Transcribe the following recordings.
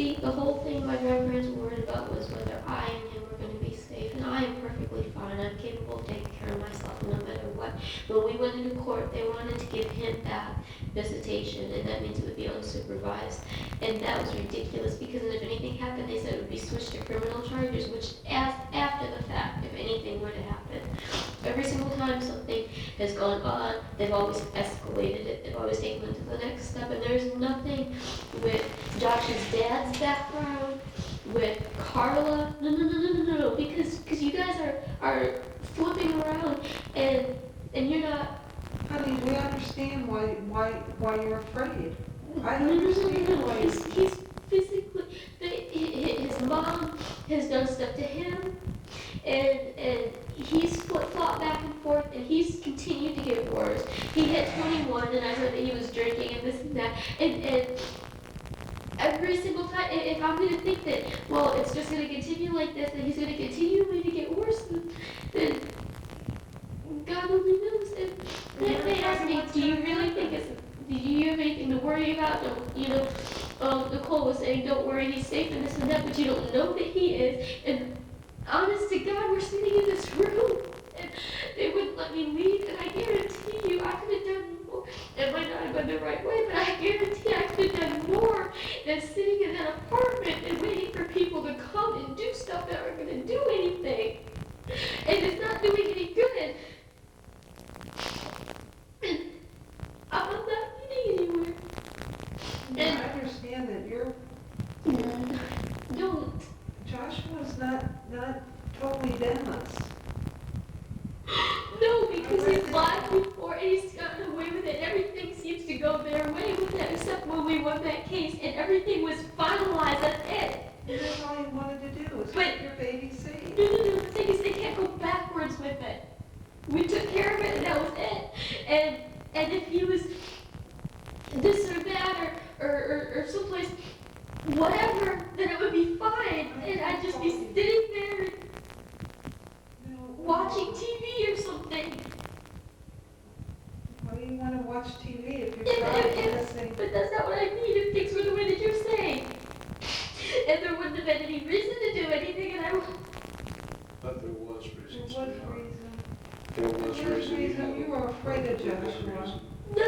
See, the whole thing my grandparents were worried about was whether I and him were going to be safe, and I am perfectly fine. I'm capable of taking care of myself no matter what. When we went into court, they wanted to give him that visitation, and that means it would be unsupervised. And that was ridiculous because if anything happened, they said it would be switched to criminal charges, which after the fact, if anything were to happen. Every single time something has gone on, they've always escalated it. They've always taken it to the next step, and there's nothing with Josh's dad's background, with Carla. No, because you guys are flipping around, and you're not. Honey, we understand why you're afraid. I understand why. He's physically. His mom has done stuff to him, and he's flip-flopped back and forth, and he's continued to get worse. He hit 21, and I heard that he was drinking and this and that, and every single time, if I'm going to think that, well, it's just going to continue like this, and he's going to continue to get worse, then God only knows. And they asked me, do you have anything to worry about? Nicole was saying, don't worry, he's safe and this and that, but you don't know that he is. And honest to God, we're sitting in this room, and they wouldn't let me leave, and I guarantee you, I could have done more. It might not have gone the right way, but I guarantee I could have done more than sitting in that apartment and waiting for people to come and do stuff that aren't going to do anything. And it's not doing any good. And I'm not getting anywhere. And I understand that you're... Don't. Joshua's not totally venomous. No, because he's lied before and he's gotten away with it. Everything seems to go their way with it, except when we won that case and everything was finalized. That's it. And that's all you wanted to do was keep your baby safe. No. The thing is, they can't go backwards with it. We took care of it and that was it. And if he was this or that or someplace, whatever, then it would be fine. And I'd just be sitting there watching TV or something. Why do you want to watch TV if you're trying? But that's not what I mean if things were the way that you're saying. And there wouldn't have been any reason to do anything, and I would... But there was reason. There was reason. You were afraid of Joshua. No.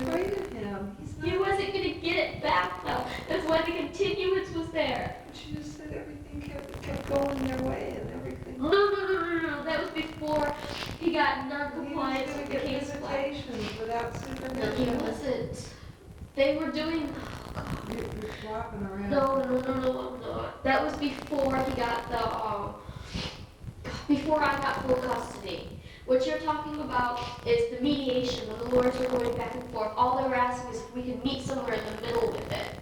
Afraid of him. He wasn't going to get it back, though. That's why the continuance was there. But you just said everything kept going their way and everything. No. That was before he got non-compliance with the case file. Without supervision. No, he wasn't. They were doing... You're flopping around. No, I'm not. That was before he got before I got full custody. What you're talking about is the mediation when the lawyers were going back and forth. All they were asking is if we could meet somewhere in the middle with it.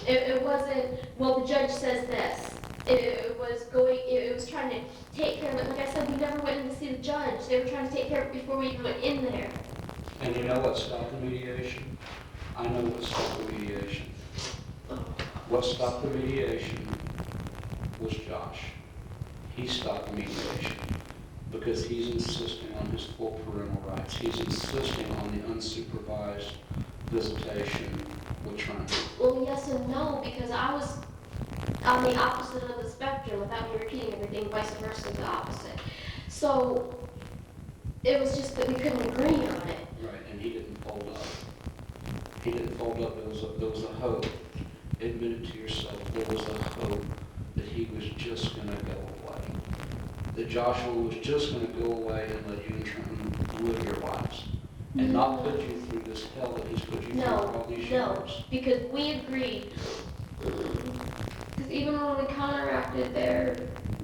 It wasn't, well, the judge says this. It was trying to take care of it. Like I said, we never went in to see the judge. They were trying to take care of it before we even went in there. And you know what stopped the mediation? I know what stopped the mediation. What stopped the mediation was Josh. He stopped the mediation because he's insisting on his full parental rights. He's insisting on the unsupervised visitation with Trent. Well, yes and no, because I was on the opposite of the spectrum without me repeating everything, vice versa, the opposite. So it was just that we couldn't agree on it. Right, and he didn't fold up. He didn't fold up. There was a hope. Admit it to yourself. There was a hope that he was just going to go away. That Joshua was just going to go away and let you and Trenton live your lives. And not put you through this hell that he's put you through all these years. No, because we agreed. Because even when we counteracted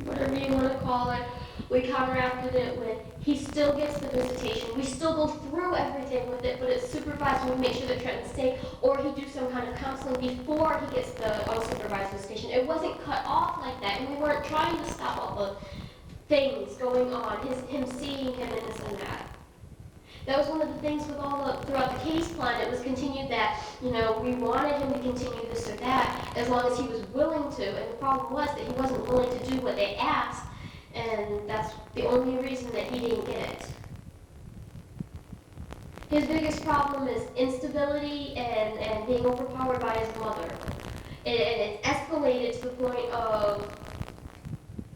whatever you want to call it, we counteracted it with, he still gets the visitation. We still go through everything with it, but it's supervised and we make sure that Trenton's safe, or he do some kind of counseling before he gets the unsupervised visitation. It wasn't cut off like that, and we weren't trying to stop all the things going on, him seeing him and this and that. That was one of the things with throughout the case plan. It was continued that, we wanted him to continue this or that as long as he was willing to. And the problem was that he wasn't willing to do what they asked, and that's the only reason that he didn't get it. His biggest problem is instability and being overpowered by his mother. and it's escalated to the point of,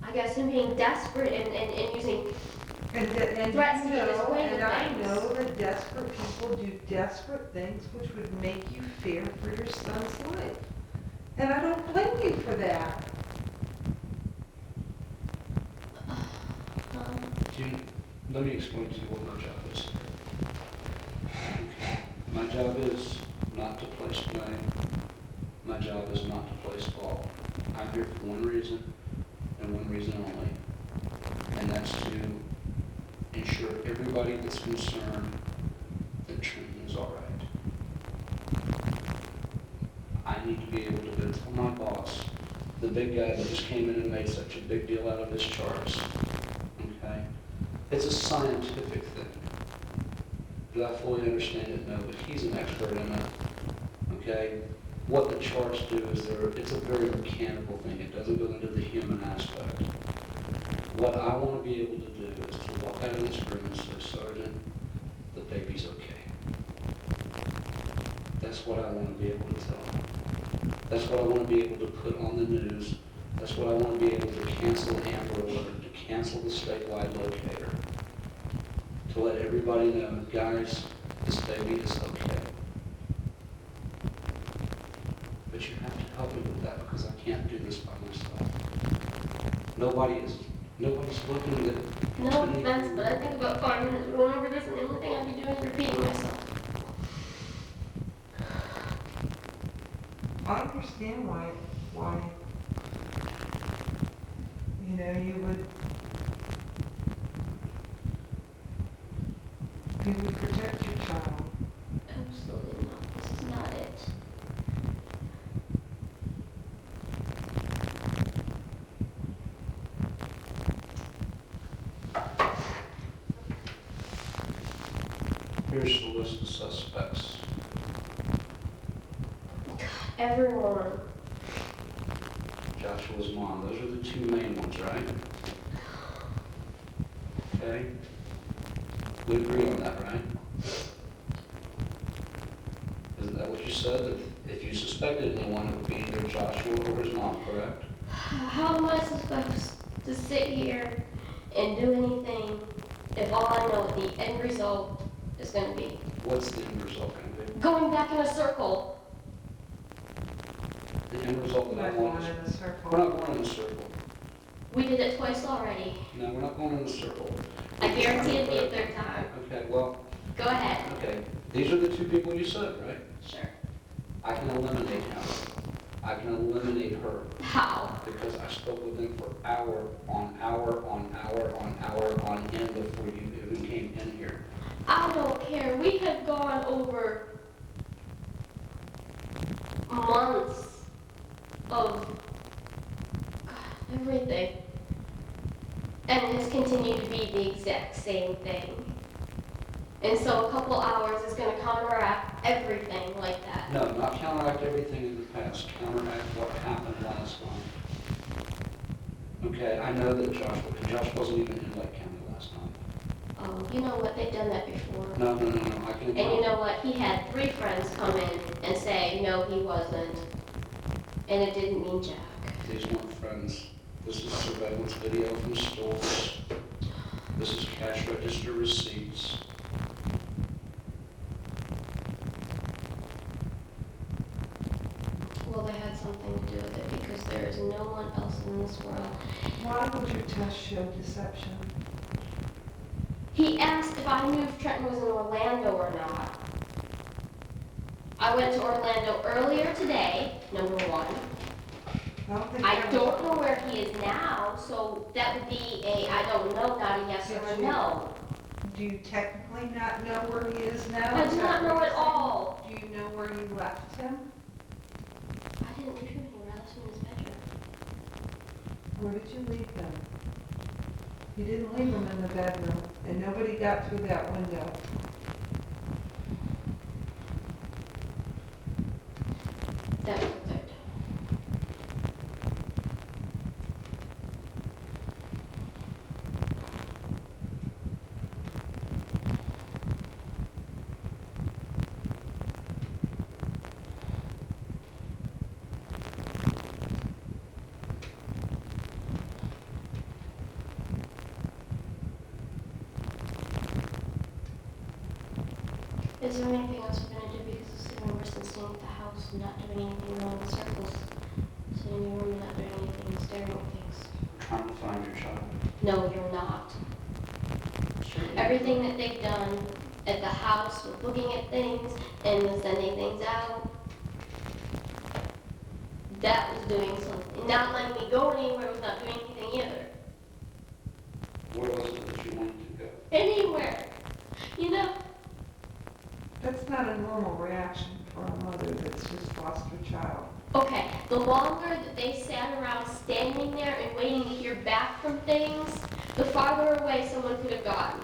I guess, him being desperate and using And threats to you get his know, way and with I things. know that desperate people do desperate things which would make you fear for your son's life. And I don't blame you for that. June, let me explain to you what my job is. My job is not to place blame. My job is not to place fault. I'm here for one reason, and one reason only, and that's to ensure everybody that's concerned that Trenton is all right. I need to be able to go tell my boss, the big guy that just came in and made such a big deal out of his charts, okay? It's a scientific thing. Do I fully understand it? No, but he's an expert in it, okay? What the charts do is it's a very mechanical thing. It doesn't go into the human aspect. What I want to be able to do is to walk out of this room and say, Sergeant, the baby's okay. That's what I want to be able to tell him. That's what I want to be able to put on the news. That's what I want to be able to cancel Amber Alert, to cancel the statewide locator, to let everybody know, guys, this baby is okay. But you have to help me with that because I can't do this by myself. Nobody's looking at... No offense, but I think about 5 minutes going over this, and the only thing I'd be doing is repeating myself. I understand why, you would protect your child. Absolutely not. This is not it. Here's the list of suspects. Everyone. Joshua's mom. Those are the two main ones, right? Okay? We agree on that, right? Isn't that what you said? That if you suspected anyone, it would be either Joshua or his mom, correct? How am I supposed to sit here and do anything if all I know the end result is going to be What's the end result going to be? going back in a circle? The end result that I Not want going is... in a circle. We're not going in a circle. We did it twice already. No, we're not going in a circle. I guarantee it'll be a third time. Okay, well, Go ahead. okay. These are the two people you said, right? Sure. I can eliminate him. I can eliminate her. How? Because I spoke with them for hour on hour on hour on hour on end before you even came in here. I don't care. We have gone over months of everything. And it has continued to be the exact same thing. And so a couple hours is going to counteract everything like that. No, not counteract everything in the past. Counteract what happened last night. Okay, I know that Josh wasn't even in Lake County last night. Oh, you know what? They've done that before. No, I can... And you know what? He had 3 friends come in and say, no, he wasn't. And it didn't mean jack. These weren't friends. This is surveillance video from stores. This is cash register receipts. Well, they had something to do with it because there is no one else in this world. Why would your test show deception? He asked if I knew if Trenton was in Orlando or not. I went to Orlando earlier today, number 1. I don't know where he is now, so that would be a I don't know, not a yes or a no. Do you technically not know where he is now? I do not know at all. Do you know where you left him? I didn't leave him anywhere. I left him in his bedroom. Where did you leave him? You didn't leave him in the bedroom, and nobody got through that window. That was the third. Is there anything else we're gonna do, because this is when we're staying at the house and not doing anything wrong in circles, sitting in your room and not doing anything, and staring at things? Trying to find your child. No, you're not. Sure. Everything that they've done at the house with looking at things and then sending things out, that was doing something. Not letting me go anywhere was not doing anything either. Where was it that you wanted to go? Anywhere. You know, That's not a normal reaction for a mother that's just lost her child. okay, the longer that they sat around standing there and waiting to hear back from things, the farther away someone could have gotten.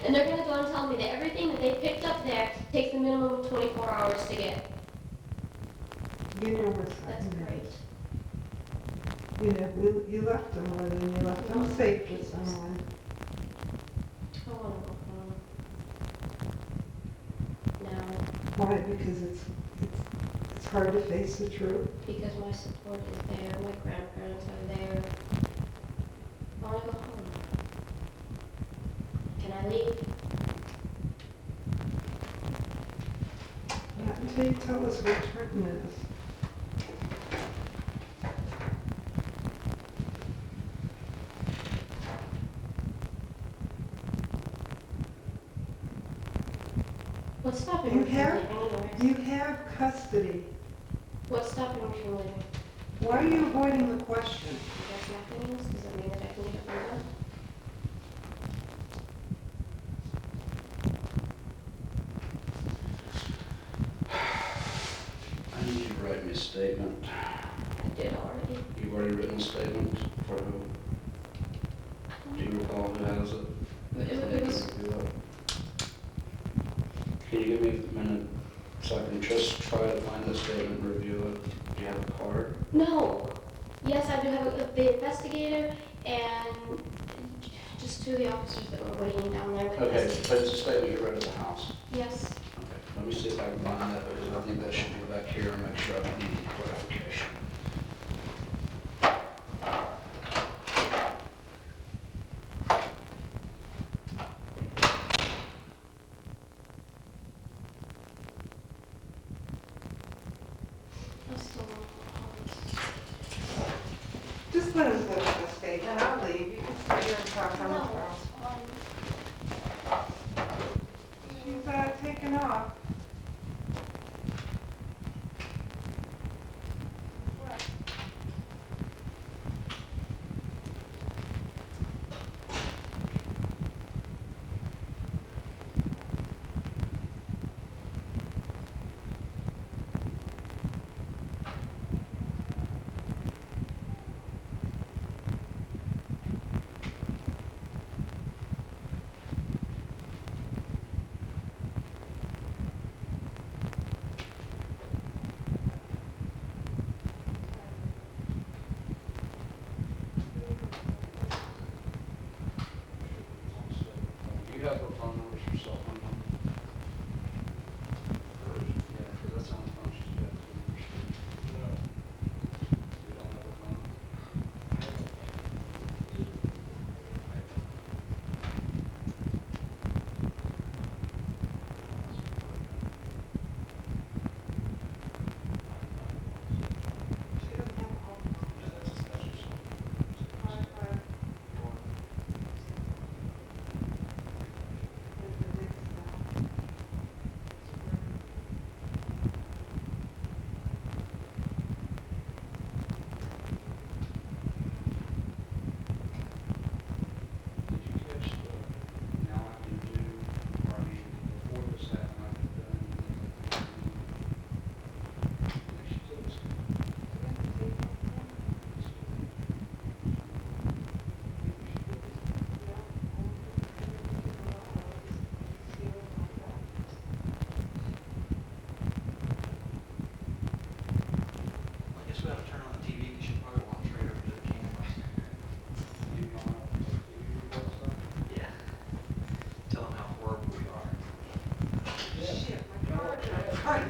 And they're gonna go and tell me that everything that they picked up there takes a minimum of 24 hours to get. You know what's That's happening. great. You know, you left them, and you left them safe with someone. I wanna go home. Now, Why? Because it's hard to face the truth. because my support is there, my grandparents are there. I wanna go home. Can I leave? Not until you tell us what Trenton is. What's stopping You me from have- leaving anyways? You have custody. What's stopping me from leaving? Why are you avoiding the question? That's nothing else, does that mean that I can get it done? I need you to write me a statement. I did already. You've already written a statement for who? Do you recall who has it? It was, Can you give me a minute so I can just try to find the statement and review it? Do you have a card? no. Yes, I do have the investigator and just two of the officers that were waiting down there with Okay, us. but it's a statement you read at the house. Yes. Okay, let me see if I can find that, because I think that should be back here and make sure I don't need any clarification. I still want Just let him finish the statement. I'll leave. You can stay here and talk to on the go phone. home. She's taking off. Do you have her phone numbers, her cell phone number? Yeah, because that's the only phone she's got. You don't have her phone? Yeah, that's her cell phone. Did you catch the, now I can do, or I mean, before this happened, I could done. She took us. I guess we ought to turn on the TV because you probably want to trade over to the camera. You gone out to the TV report stuff? Yeah. Tell them how horrible we are. Shit, my car.